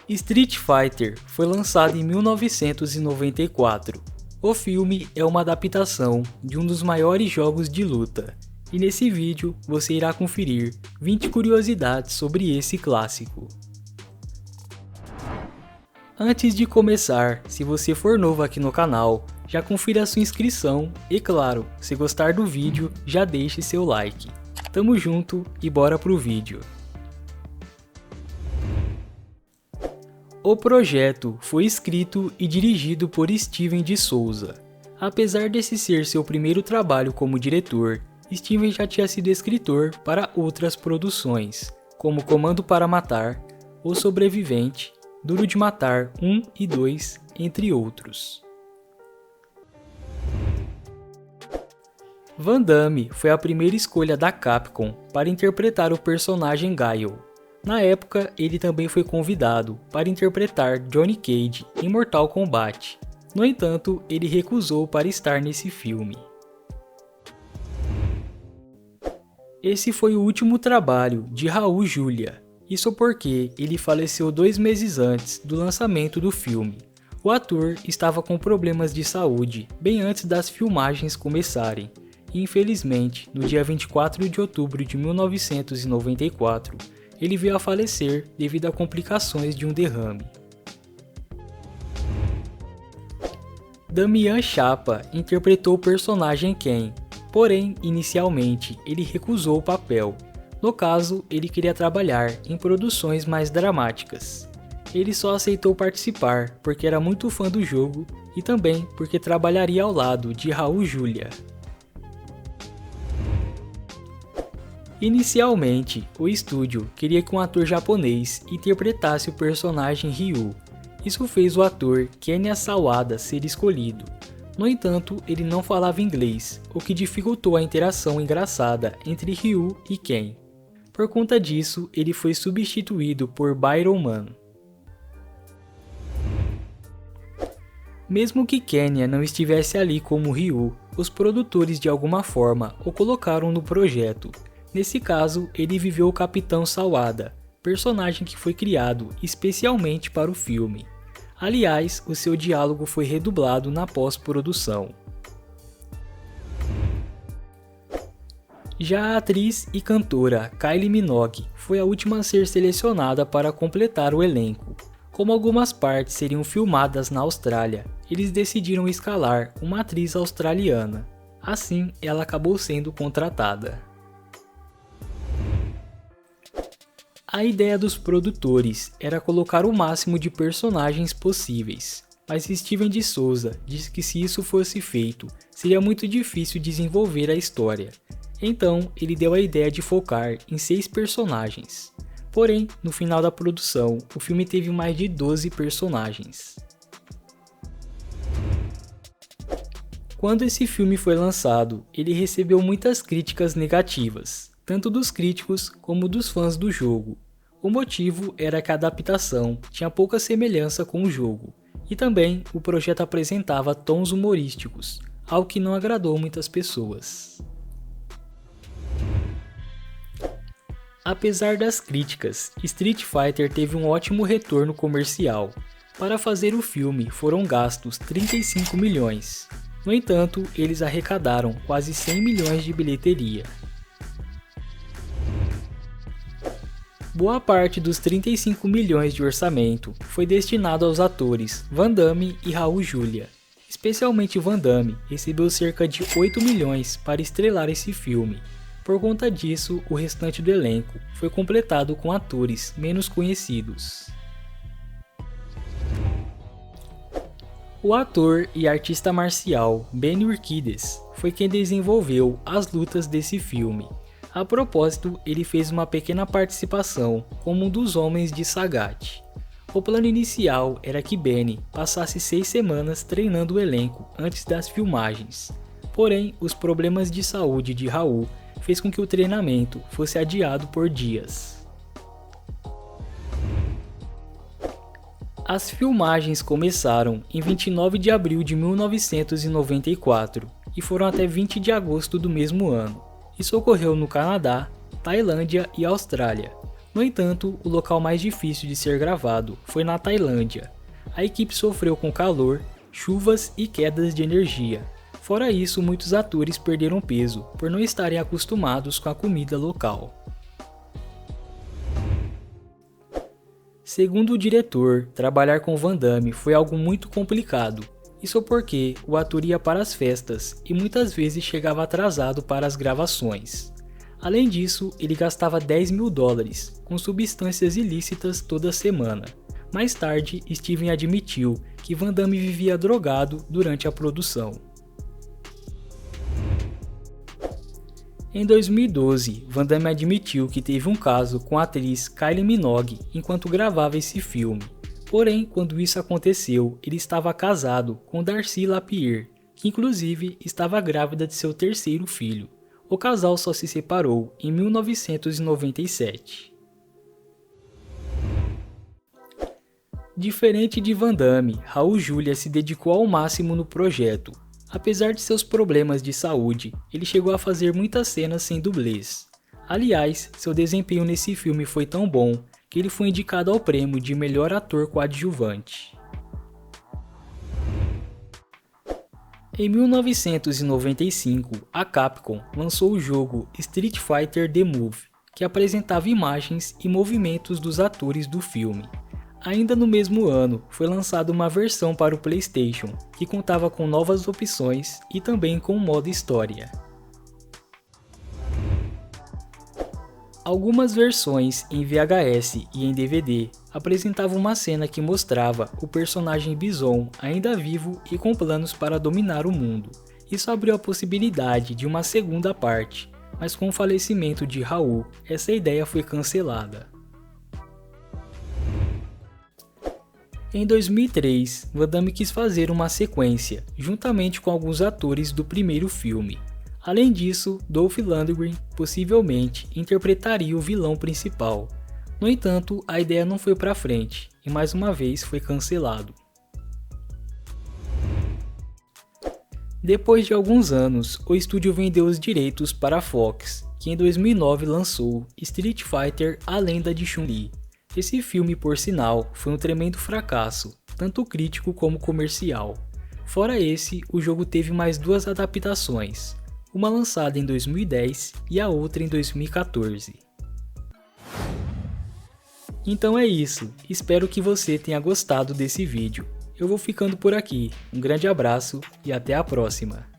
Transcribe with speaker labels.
Speaker 1: Street Fighter foi lançado em 1994. O filme é uma adaptação de um dos maiores jogos de luta, e nesse vídeo você irá conferir 20 curiosidades sobre esse clássico. Antes de começar, se você for novo aqui no canal, já confira sua inscrição e claro, se gostar do vídeo, já deixe seu like. Tamo junto e bora pro vídeo. O projeto foi escrito e dirigido por Steven de Souza. Apesar desse ser seu primeiro trabalho como diretor, Steven já tinha sido escritor para outras produções, como Comando para Matar, O Sobrevivente, Duro de Matar 1 e 2, entre outros. Van Damme foi a primeira escolha da Capcom para interpretar o personagem Guile. Na época, ele também foi convidado para interpretar Johnny Cage em Mortal Kombat. No entanto, ele recusou para estar nesse filme. Esse foi o último trabalho de Raul Julia. Isso porque ele faleceu 2 meses antes do lançamento do filme. O ator estava com problemas de saúde bem antes das filmagens começarem. E infelizmente, no dia 24 de outubro de 1994, ele veio a falecer devido a complicações de um derrame. Damian Chapa interpretou o personagem Ken, porém, inicialmente, ele recusou o papel. No caso, ele queria trabalhar em produções mais dramáticas. Ele só aceitou participar porque era muito fã do jogo e também porque trabalharia ao lado de Raul Julia. Inicialmente, o estúdio queria que um ator japonês interpretasse o personagem Ryu. Isso fez o ator Kenya Sawada ser escolhido. No entanto, ele não falava inglês, o que dificultou a interação engraçada entre Ryu e Ken. Por conta disso, ele foi substituído por Byron Mann. Mesmo que Kenya não estivesse ali como Ryu, os produtores de alguma forma o colocaram no projeto. Nesse caso, ele viveu o Capitão Sawada, personagem que foi criado especialmente para o filme. Aliás, o seu diálogo foi redublado na pós-produção. Já a atriz e cantora Kylie Minogue foi a última a ser selecionada para completar o elenco. Como algumas partes seriam filmadas na Austrália, eles decidiram escalar uma atriz australiana. Assim, ela acabou sendo contratada. A ideia dos produtores era colocar o máximo de personagens possíveis, mas Steven de Souza disse que se isso fosse feito, seria muito difícil desenvolver a história. Então, ele deu a ideia de focar em 6 personagens. Porém, no final da produção, o filme teve mais de 12 personagens. Quando esse filme foi lançado, ele recebeu muitas críticas negativas, tanto dos críticos como dos fãs do jogo. O motivo era que a adaptação tinha pouca semelhança com o jogo, e também o projeto apresentava tons humorísticos, algo que não agradou muitas pessoas. Apesar das críticas, Street Fighter teve um ótimo retorno comercial. Para fazer o filme foram gastos 35 milhões. No entanto, eles arrecadaram quase 100 milhões de bilheteria. Boa parte dos 35 milhões de orçamento foi destinado aos atores Van Damme e Raul Julia. Especialmente Van Damme recebeu cerca de 8 milhões para estrelar esse filme. Por conta disso, o restante do elenco foi completado com atores menos conhecidos. O ator e artista marcial Benny Urquidez foi quem desenvolveu as lutas desse filme. A propósito, ele fez uma pequena participação como um dos homens de Sagat. O plano inicial era que Benny passasse 6 semanas treinando o elenco antes das filmagens. Porém, os problemas de saúde de Raul fez com que o treinamento fosse adiado por dias. As filmagens começaram em 29 de abril de 1994 e foram até 20 de agosto do mesmo ano. Isso ocorreu no Canadá, Tailândia e Austrália. No entanto, o local mais difícil de ser gravado foi na Tailândia. A equipe sofreu com calor, chuvas e quedas de energia. Fora isso, muitos atores perderam peso por não estarem acostumados com a comida local. Segundo o diretor, trabalhar com Van Damme foi algo muito complicado. Isso porque o ator ia para as festas e muitas vezes chegava atrasado para as gravações. Além disso, ele gastava $10.000 com substâncias ilícitas toda semana. Mais tarde, Steven admitiu que Van Damme vivia drogado durante a produção. Em 2012, Van Damme admitiu que teve um caso com a atriz Kylie Minogue enquanto gravava esse filme. Porém, quando isso aconteceu, ele estava casado com Darcy Lapierre, que inclusive estava grávida de seu terceiro filho. O casal só se separou em 1997. Diferente de Van Damme, Raul Julia se dedicou ao máximo no projeto. Apesar de seus problemas de saúde, ele chegou a fazer muitas cenas sem dublês. Aliás, seu desempenho nesse filme foi tão bom que ele foi indicado ao prêmio de melhor ator coadjuvante. Em 1995, a Capcom lançou o jogo Street Fighter The Move, que apresentava imagens e movimentos dos atores do filme. Ainda no mesmo ano, foi lançada uma versão para o PlayStation, que contava com novas opções e também com o modo história. Algumas versões em VHS e em DVD apresentavam uma cena que mostrava o personagem Bison ainda vivo e com planos para dominar o mundo. Isso abriu a possibilidade de uma segunda parte, mas com o falecimento de Raul, essa ideia foi cancelada. Em 2003, Van Damme quis fazer uma sequência, juntamente com alguns atores do primeiro filme. Além disso, Dolph Lundgren possivelmente interpretaria o vilão principal. No entanto, a ideia não foi para frente e mais uma vez foi cancelado. Depois de alguns anos, o estúdio vendeu os direitos para a Fox, que em 2009 lançou Street Fighter: A Lenda de Chun-Li. Esse filme, por sinal, foi um tremendo fracasso, tanto crítico como comercial. Fora esse, o jogo teve mais duas adaptações, uma lançada em 2010 e a outra em 2014. Então é isso, espero que você tenha gostado desse vídeo. Eu vou ficando por aqui, um grande abraço e até a próxima!